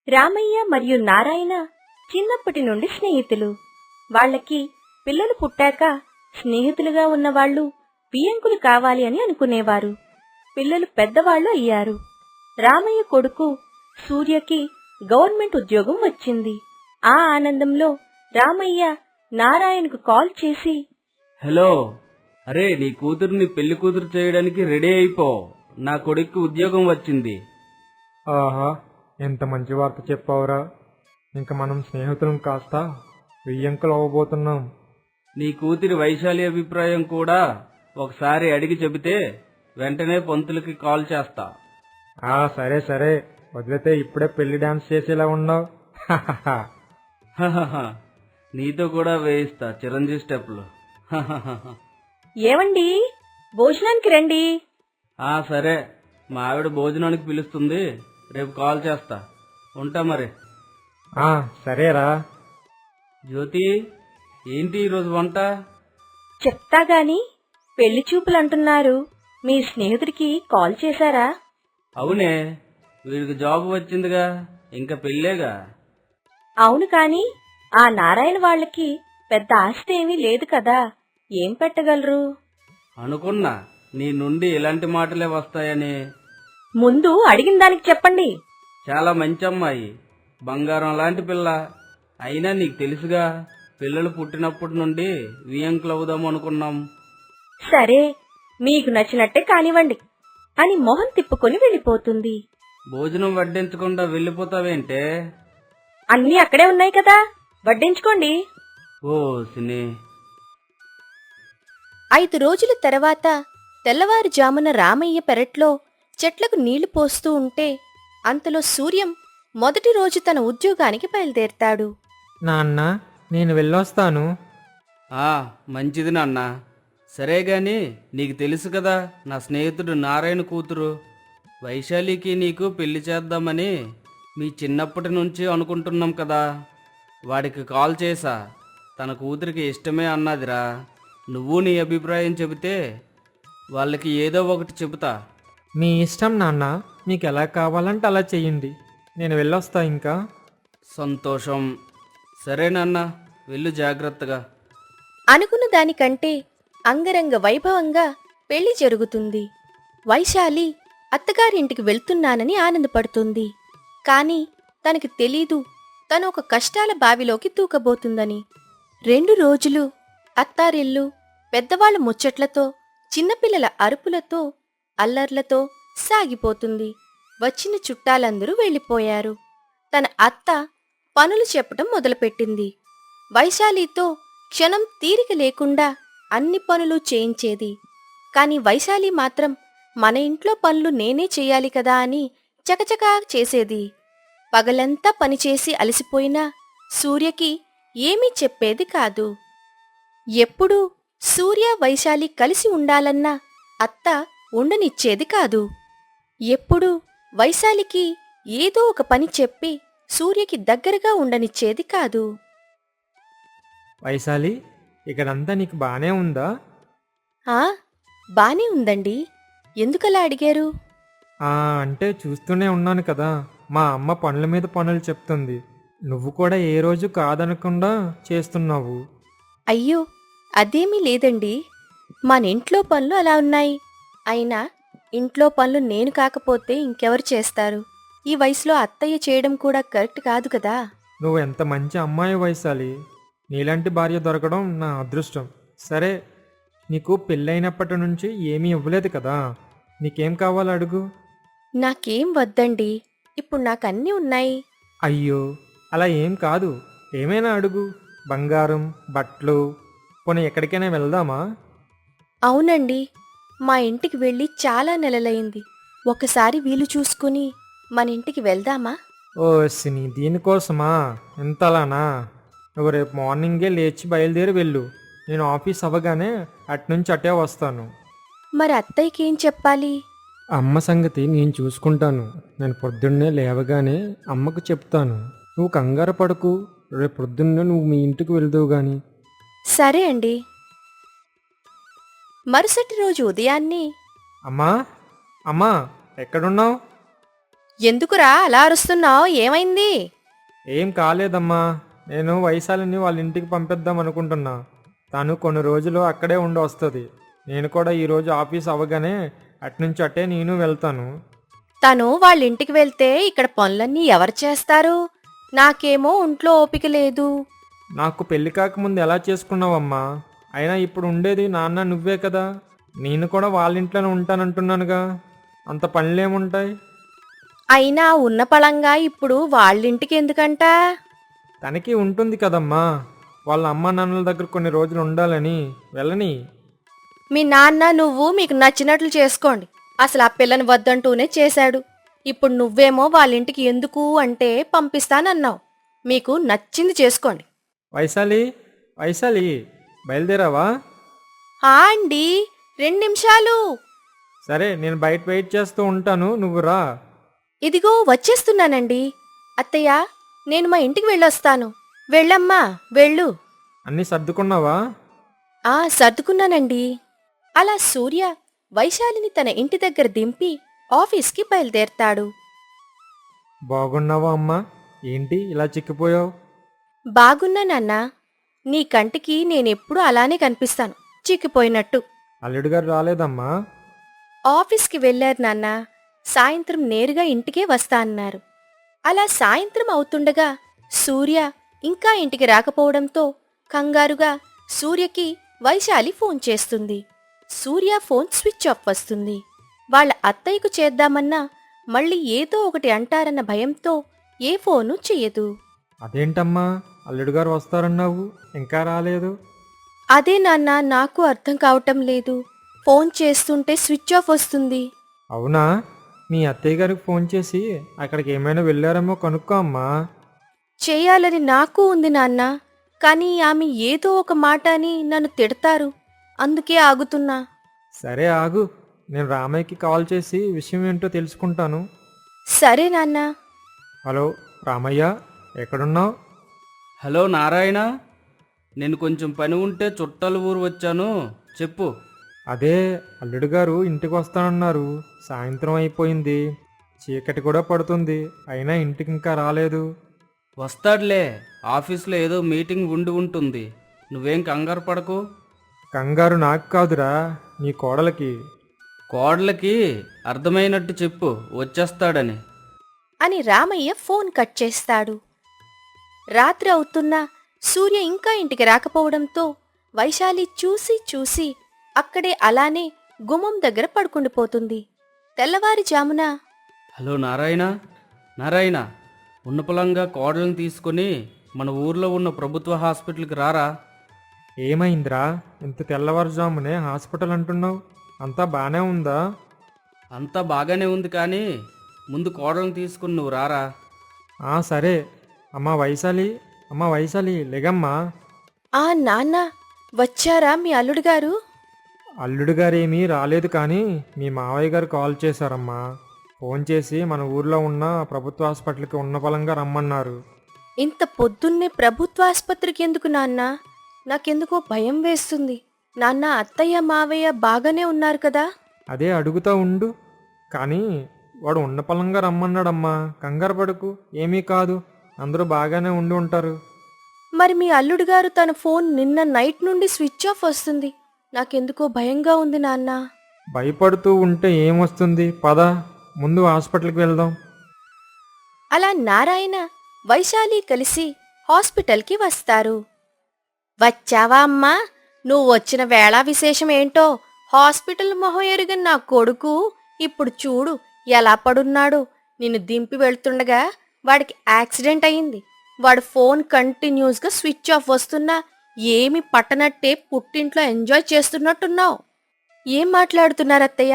రామయ్య మరియు నారాయణ చిన్నప్పటి నుండి స్నేహితులు. వాళ్ళకి పిల్లలు పుట్టాక స్నేహితులుగా ఉన్నవాళ్లు బియ్యంకులు కావాలి అని అనుకునేవారు. పిల్లలు పెద్దవాళ్లు అయ్యారు. రామయ్య కొడుకు సూర్యకి గవర్నమెంట్ ఉద్యోగం వచ్చింది. ఆ ఆనందంలో రామయ్య నారాయణకు కాల్ చేసి, హలో, అరే నీ కూతుర్ని పెళ్లి కూతురు చేయడానికి రెడీ అయిపో, నా కొడుక్కి ఉద్యోగం వచ్చింది. ఆహా, ఎంత మంచి వార్త చెప్పావురా. ఇంక మనం స్నేహితులం కాస్త వెయ్యంకులు అవ్వబోతున్నాం. నీ కూతురి వైశాలి అభిప్రాయం కూడా ఒకసారి అడిగి చెబితే వెంటనే పంతులకి కాల్ చేస్తా. సరే సరే, వదిలితే ఇప్పుడే పెళ్లి డాన్స్ చేసేలా ఉన్నావు. హహహ, నీతో కూడా వేయిస్తా చిరంజీవి స్టెప్లు. ఏవండి, భోజనానికి రండి. సరే, మా ఆవిడ భోజనానికి పిలుస్తుంది, రేపు కాల్ చేస్తా. ఉంటా మరి. సరేరా. జ్యోతి, ఏంటి ఈరోజు వంట? చెప్తా గాని పెళ్లి చూపులంటున్నారు. మీ స్నేహితుడికి కాల్ చేశారా? అవునే, వీడికి జాబ్ వచ్చిందిగా, ఇంకా పెళ్ళేగా. అవును కాని ఆ నారాయణ వాళ్ళకి పెద్ద ఆస్తి ఏమీ లేదు కదా, ఏం పెట్టగలరు? అనుకున్నా నీ నుండి ఇలాంటి మాటలే వస్తాయని. ముందు అడిగిన దానికి చెప్పండి. చాలా మంచి అమ్మాయి, బంగారం లాంటి పిల్ల. అయినా నీకు తెలుసుగా, పిల్లలు పుట్టినప్పటి నుండి వియంకులు అవుదాం అనుకున్నాం. సరే, మీకు నచ్చినట్టే కానివ్వండి అని మొహం తిప్పుకొని వెళ్ళిపోతుంది. భోజనం వడ్డించకుండా వెళ్ళిపోతావేంటే? అన్నీ అక్కడే ఉన్నాయి కదా, వడ్డించుకోండి. ఓ సినీ. 5 రోజుల తర్వాత తెల్లవారుజామున రామయ్య పెరట్లో చెట్లకు నీళ్లు పోస్తూ ఉంటే అంతలో సూర్యం మొదటి రోజు తన ఉద్యోగానికి బయలుదేరతాడు. నాన్న, నేను వెళ్ళొస్తాను. మంచిది నాన్న. సరే గాని నీకు తెలుసు కదా, నా స్నేహితుడు నారాయణ కూతురు వైశాలికి నీకు పెళ్లి చేద్దామని మీ చిన్నప్పటి నుంచి అనుకుంటున్నాం కదా. వాడికి కాల్ చేశా, తన కూతురికి ఇష్టమే అన్నదిరా. నువ్వు నీ అభిప్రాయం చెబితే వాళ్ళకి ఏదో ఒకటి చెబుతా. మీ ఇష్టం నాన్న, మీకు ఎలా కావాలంటే అలా చెయ్యండి. నేను వెళ్ళొస్తా ఇంకా. సంతోషం. సరే నాన్న, వెళ్ళు జాగ్రత్తగా. అనుకున్న దానికంటే అంగరంగ వైభవంగా పెళ్లి జరుగుతుంది. వైశాలి అత్తగారింటికి వెళ్తున్నానని ఆనందపడుతుంది. కాని తనకి తెలీదు తను ఒక కష్టాల బావిలోకి దూకబోతుందని. 2 రోజులు అత్తారిల్లు పెద్దవాళ్ల ముచ్చట్లతో, చిన్నపిల్లల అరుపులతో, అల్లర్లతో సాగిపోతుంది. వచ్చిన చుట్టాలందరూ వెళ్లిపోయారు. తన అత్త పనులు చెప్పటం మొదలుపెట్టింది. వైశాలితో క్షణం తీరిక లేకుండా అన్ని పనులు చేయించేది. కాని వైశాలి మాత్రం మన ఇంట్లో పనులు నేనే చెయ్యాలి కదా అని చకచకా చేసేది. పగలంతా పనిచేసి అలసిపోయినా సూర్యకి ఏమీ చెప్పేది కాదు. ఎప్పుడూ సూర్య వైశాలి కలిసి ఉండాలన్నా అత్త ఉండనిచ్చేది కాదు. ఎప్పుడూ వైశాలికి ఏదో ఒక పని చెప్పి సూర్యకి దగ్గరగా ఉండనిచ్చేది కాదు. వైశాలి, ఇక్కడంతా నీకు బానే ఉందా? బానే ఉందండి. ఎందుకలా అడిగారు? అంటే చూస్తూనే ఉన్నాను కదా, మా అమ్మ పనుల మీద పనులు చెప్తుంది. నువ్వు కూడా ఏ రోజు కాదనకుండా చేస్తున్నావు. అయ్యో, అదేమీ లేదండి. మన ఇంట్లో పనులు అలా ఉన్నాయి. అయినా ఇంట్లో పనులు నేను కాకపోతే ఇంకెవరు చేస్తారు? ఈ వయసులో అత్తయ్య చేయడం కూడా కరెక్ట్ కాదు కదా. నువ్వు ఎంత మంచి అమ్మాయి వైశాలి. నీలాంటి భార్య దొరకడం నా అదృష్టం. సరే, నీకు పెళ్ళైనప్పటి నుంచి ఏమీ ఇవ్వలేదు కదా, నీకేం కావాలో అడుగు. నాకేం వద్దండి, ఇప్పుడు నాకన్నీ ఉన్నాయి. అయ్యో, అలా ఏం కాదు, ఏమైనా అడుగు. బంగారం, బట్టలు, పోనీ ఎక్కడికైనా వెళ్దామా? అవునండి, మా ఇంటికి వెళ్ళి చాలా నెలలైంది. ఒకసారి వీలు చూసుకుని మన ఇంటికి వెళ్దామా? ఓ సిని, దీనికోసమా? ఎంతలానా? నువ్వు రేపు మార్నింగే లేచి బయలుదేరి వెళ్ళు. నేను ఆఫీస్ అవ్వగానే అట్నుంచి అటే వస్తాను. మరి అత్తయ్యకి ఏం చెప్పాలి? అమ్మ సంగతి నేను చూసుకుంటాను. నేను పొద్దున్నే లేవగానే అమ్మకు చెప్తాను. నువ్వు కంగారు పడకు, రేపు పొద్దున్నే నువ్వు మీ ఇంటికి వెళ్దువు గాని. సరే అండి. మరుసటి రోజు ఉదయాన్నే, అమ్మా అమ్మా ఎక్కడున్నావు? ఎందుకురా అలా అరుస్తున్నావు? ఏమైంది? ఏం కాలేదమ్మా. నేను వైశాలిని వాళ్ళ ఇంటికి పంపిద్దాం అనుకుంటున్నా. తను కొన్ని రోజులు అక్కడే ఉండి వస్తుంది. నేను కూడా ఈరోజు ఆఫీస్ అవ్వగానే అట్నుంచి అట్టే నేను వెళ్తాను. తను వాళ్ళింటికి వెళ్తే ఇక్కడ పనులన్నీ ఎవరు చేస్తారు? నాకేమో ఒంట్లో ఓపిక లేదు. నాకు పెళ్లి కాకముందు ఎలా చేసుకున్నావమ్మా? అయినా ఇప్పుడు ఉండేది నాన్న నువ్వే కదా. నేను కూడా వాళ్ళ ఇంట్లోనే ఉంటానంటున్నానుగా. అంత పనులేముంటాయి? అయినా ఉన్న పళంగా ఇప్పుడు వాళ్ళింటికి ఎందుకంట? తనకి ఉంటుంది కదమ్మా. వాళ్ళ అమ్మా నాన్నల దగ్గర కొన్ని రోజులు ఉండాలని. వెళ్ళని. మీ నాన్న నువ్వు మీకు నచ్చినట్లు చేసుకోండి. అసలు ఆ పిల్లని వద్దంటూనే చేశాడు. ఇప్పుడు నువ్వేమో వాళ్ళింటికి ఎందుకు అంటే పంపిస్తానన్నావు. మీకు నచ్చింది చేసుకోండి. వైశాలి వైశాలి బయలుదేరావా? అండి, 2 నిమిషాలు. సరే, నేను బయట వెయిట్ చేస్తూ ఉంటాను, నువ్వు రా. ఇదిగో వచ్చేస్తున్నానండి. అత్తయ్య, నేను మా ఇంటికి వెళ్ళొస్తాను. వెళ్ళమ్మా, వెళ్ళు. అన్నీ సర్దుకున్నావా? సర్దుకున్నానండి. అలా సూర్య వైశాలిని తన ఇంటి దగ్గర దింపి ఆఫీస్కి బయలుదేరతాడు. బాగున్నావా అమ్మా? ఏంటి ఇలా చిక్కిపోయావు? బాగున్నా నాన్నా. నీ కంటికి నేనెప్పుడూ అలానే కనిపిస్తాను, చిక్కిపోయినట్టు. అల్లుడు గారు రాలేదమ్మా? ఆఫీస్కి వెళ్ళారు నాన్నా. సాయంత్రం నేరుగా ఇంటికే వస్తా అన్నారు. అలా సాయంత్రం అవుతుండగా సూర్య ఇంకా ఇంటికి రాకపోవడంతో కంగారుగా సూర్యకి వైశాలి ఫోన్ చేస్తుంది. సూర్య ఫోన్ స్విచ్ ఆఫ్ వస్తుంది. వాళ్ళ అత్తయ్యకు చేద్దామన్నా మళ్ళీ ఏదో ఒకటి అంటారన్న భయంతో ఏ ఫోను చెయ్యదు. అదేంటమ్మా, అల్లుడు గారు వస్తారన్నావు, ఇంకా రాలేదు? అదే నాన్న, నాకు అర్థం కావటం లేదు. ఫోన్ చేస్తుంటే స్విచ్ ఆఫ్ వస్తుంది. అవునా? మీ అత్తయ్య గారికి ఫోన్ చేసి అక్కడికి ఏమైనా వెళ్ళారేమో కనుక్కో అమ్మా. చేయాలని నాకు ఉంది నాన్న, కానీ ఆమె ఏదో ఒక మాట అని నన్ను తిడతారు. అందుకే ఆగుతున్నా. సరే ఆగు, నేను రామయ్యకి కాల్ చేసి విషయం ఏంటో తెలుసుకుంటాను. సరే నాన్న. హలో రామయ్య, ఎక్కడున్నావు? హలో నారాయణ, నేను కొంచెం పని ఉంటే చుట్టాల ఊరు వచ్చాను, చెప్పు. అదే, అల్లుడు గారు ఇంటికి వస్తానన్నారు. సాయంత్రం అయిపోయింది, చీకటి కూడా పడుతుంది, అయినా ఇంటికి ఇంకా రాలేదు. వస్తాడులే, ఆఫీస్లో ఏదో మీటింగ్ ఉండి ఉంటుంది, నువ్వేం కంగారు పడకు. కంగారు నాకు కాదురా, నీ కోడలకి. కోడలకి అర్థమైనట్టు చెప్పు వచ్చేస్తాడని. అని రామయ్య ఫోన్ కట్ చేస్తాడు. రాత్రి అవుతున్నా సూర్య ఇంకా ఇంటికి రాకపోవడంతో వైశాలి చూసి చూసి అక్కడే అలానే గుమ్మం దగ్గర పడుకుండిపోతుంది. తెల్లవారుజామున, హలో నారాయణ, నారాయణ, ఉన్నపలంగా కోడలను తీసుకొని మన ఊర్లో ఉన్న ప్రభుత్వ హాస్పిటల్కి రారా. ఏమైందిరా, ఇంత తెల్లవారుజామునే హాస్పిటల్ అంటున్నావు? అంతా బానే ఉందా? అంతా బాగానే ఉంది, కానీ ముందు కోడలను తీసుకుని నువ్వు రారా. సరే. అమ్మా వైశాలి, అమ్మా వైశాలి, లెగమ్మా. నాన్న, వచ్చారా మీ అల్లుడు గారు? అల్లుడు గారేమీ రాలేదు, కానీ మీ మావయ్య గారు కాల్ చేశారమ్మా. ఫోన్ చేసి మన ఊర్లో ఉన్న ప్రభుత్వ హాస్పిటల్కి ఉన్న బలంగా రమ్మన్నారు. ఇంత పొద్దున్నే ప్రభుత్వ ఆసుపత్రికి ఎందుకు నాన్న? నాకెందుకో భయం వేస్తుంది. నాన్న, అత్తయ్య మావయ్య బాగానే ఉన్నారు కదా? అదే అడుగుతా ఉండు. కానీ వాడు ఉన్న పలంగా రమ్మన్నాడమ్మా, కంగారు పడకు, ఏమీ కాదు, అందరూ బాగానే ఉండి ఉంటారు. మరి మీ అల్లుడు గారు తన ఫోన్ నిన్న నైట్ నుండి స్విచ్ ఆఫ్ వస్తుంది. నాకెందుకో భయంగా ఉంది నాన్న. భయపడుతూ ఉంటే ఏమొస్తుంది, పద ముందు హాస్పిటల్కి వెళ్దాం. అలా నారాయణ, వైశాలి కలిసి హాస్పిటల్కి వస్తారు. వచ్చావా అమ్మా? నువ్వు వచ్చిన వేళ విశేషం ఏంటో? హాస్పిటల్ మొహం ఎరుగని నా కొడుకు ఇప్పుడు చూడు ఎలా పడున్నాడు. నిన్ను దింపి వెళ్తుండగా వాడికి యాక్సిడెంట్ అయింది. వాడు ఫోన్ కంటిన్యూస్గా స్విచ్ ఆఫ్ వస్తున్నా ఏమి పట్టనట్టే పుట్టింట్లో ఎంజాయ్ చేస్తున్నట్టున్నావు. ఏం మాట్లాడుతున్నారు అత్తయ్య?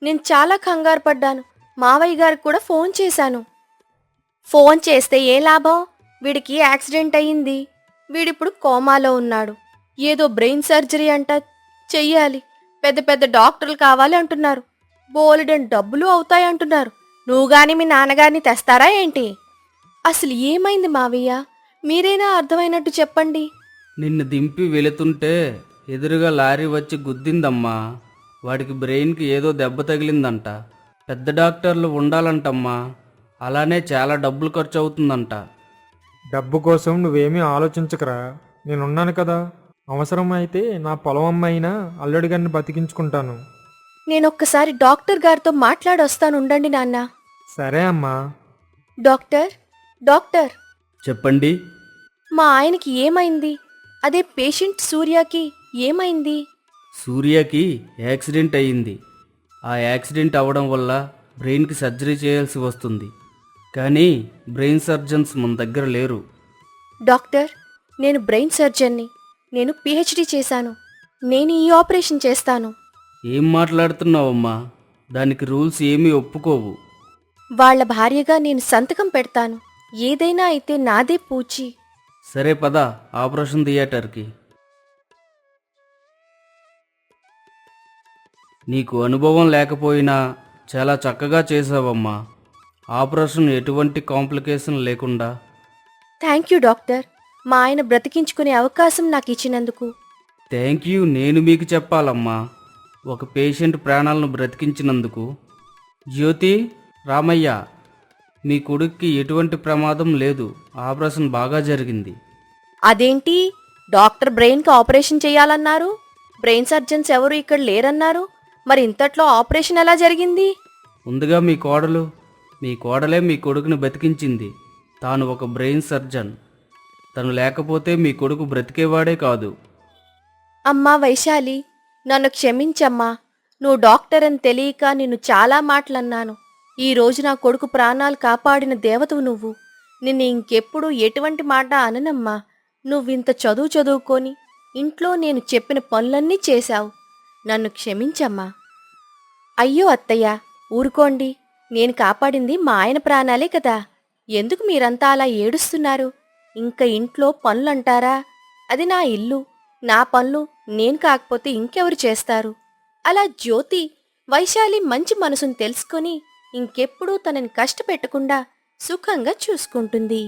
నేను చాలా కంగారు పడ్డాను. మావయ్య గారికి కూడా ఫోన్ చేశాను. ఫోన్ చేస్తే ఏ లాభం? వీడికి యాక్సిడెంట్ అయ్యింది. వీడిప్పుడు కోమాలో ఉన్నాడు. ఏదో బ్రెయిన్ సర్జరీ అంట చెయ్యాలి. పెద్ద పెద్ద డాక్టర్లు కావాలి అంటున్నారు. బోలెడని డబ్బులు అవుతాయంటున్నారు. నువ్వు గాని మీ నాన్నగారిని తెస్తారా ఏంటి? అసలు ఏమైంది మావయ్య? మీరైనా అర్థమైనట్టు చెప్పండి. నిన్ను దింపి వెళుతుంటే ఎదురుగా లారీ వచ్చి గుద్దిందమ్మా. వాడికి బ్రెయిన్కి ఏదో దెబ్బ తగిలిందంట. పెద్ద డాక్టర్లు ఉండాలంటమ్మా. అలానే చాలా డబ్బులు ఖర్చు అవుతుందంట. డబ్బు కోసం నువ్వేమీ ఆలోచించకరా, నేనున్నాను కదా. అవసరం అయితే నా పొలం అమ్మైనా అల్లుడి గారిని బతికించుకుంటాను. నేనొక్కసారి డాక్టర్ గారితో మాట్లాడొస్తాను, ఉండండి నాన్న. సరే అమ్మా. డాక్టర్, డాక్టర్, చెప్పండి. మా ఆయనకి ఏమైంది? అదే పేషెంట్ సూర్యకి ఏమైంది? సూర్యకి యాక్సిడెంట్ అయ్యింది. ఆ యాక్సిడెంట్ అవ్వడం వల్ల బ్రెయిన్కి సర్జరీ చేయాల్సి వస్తుంది. కానీ బ్రెయిన్ సర్జన్స్ మన దగ్గర లేరు. డాక్టర్, నేను బ్రెయిన్ సర్జన్ని. నేను పిహెచ్డి చేశాను. నేను ఈ ఆపరేషన్ చేస్తాను. ఏం మాట్లాడుతున్నావమ్మా? దానికి రూల్స్ ఏమీ ఒప్పుకోవు. వాళ్ళ భార్యగా నేను సంతకం పెడతాను. ఏదైనా అయితే నాదే పూచి. సరే పద ఆపరేషన్ థియేటర్కి. నీకు అనుభవం లేకపోయినా చాలా చక్కగా చేసావమ్మా. ఆపరేషన్ ఎటువంటి కాంప్లికేషన్ లేకుండా. థ్యాంక్ యూ డాక్టర్, మా ఆయన బ్రతికించుకునే అవకాశం నాకు ఇచ్చినందుకు. థ్యాంక్ యూ నేను మీకు చెప్పాలమ్మా, ఒక పేషెంట్ ప్రాణాలను బ్రతికించినందుకు. జ్యోతి, రామయ్య, మీ కొడుక్కి ఎటువంటి ప్రమాదం లేదు. ఆపరేషన్ బాగా జరిగింది. అదేంటి, డాక్టర్ బ్రెయిన్కి ఆపరేషన్ చేయాలన్నారు? బ్రెయిన్ సర్జన్స్ ఎవరు ఇక్కడ లేరన్నారు. మరి ఇంతట్లో ఆపరేషన్ ఎలా జరిగింది? ముందుగా మీ కోడలు. మీ కోడలే మీ కొడుకుని బతికించింది. తాను ఒక బ్రెయిన్ సర్జన్. తను లేకపోతే మీ కొడుకు బ్రతికేవాడే కాదు. అమ్మా వైశాలి, నన్ను క్షమించమ్మా. నువ్వు డాక్టర్ అని తెలియక నిన్ను చాలా మాటలన్నాను. ఈ రోజు నా కొడుకు ప్రాణాలు కాపాడిన దేవతవు నువ్వు. నిన్ను ఇంకెప్పుడు ఎటువంటి మాట అననమ్మా. నువ్వింత చదువుకొని ఇంట్లో నేను చెప్పిన పనులన్నీ చేశావు. నన్ను క్షమించమ్మా. అయ్యో అత్తయ్య, ఊరుకోండి. నేను కాపాడింది మా ఆయన ప్రాణాలే కదా. ఎందుకు మీరంతా అలా ఏడుస్తున్నారు? ఇంక ఇంట్లో పనులంటారా? అది నా ఇల్లు, నా పనులు నేను కాకపోతే ఇంకెవరు చేస్తారు? అలా జ్యోతి వైశాలి మంచి మనసును తెలుసుకొని ఇంకెప్పుడూ తనని కష్టపెట్టకుండా సుఖంగా చూసుకుంటుంది.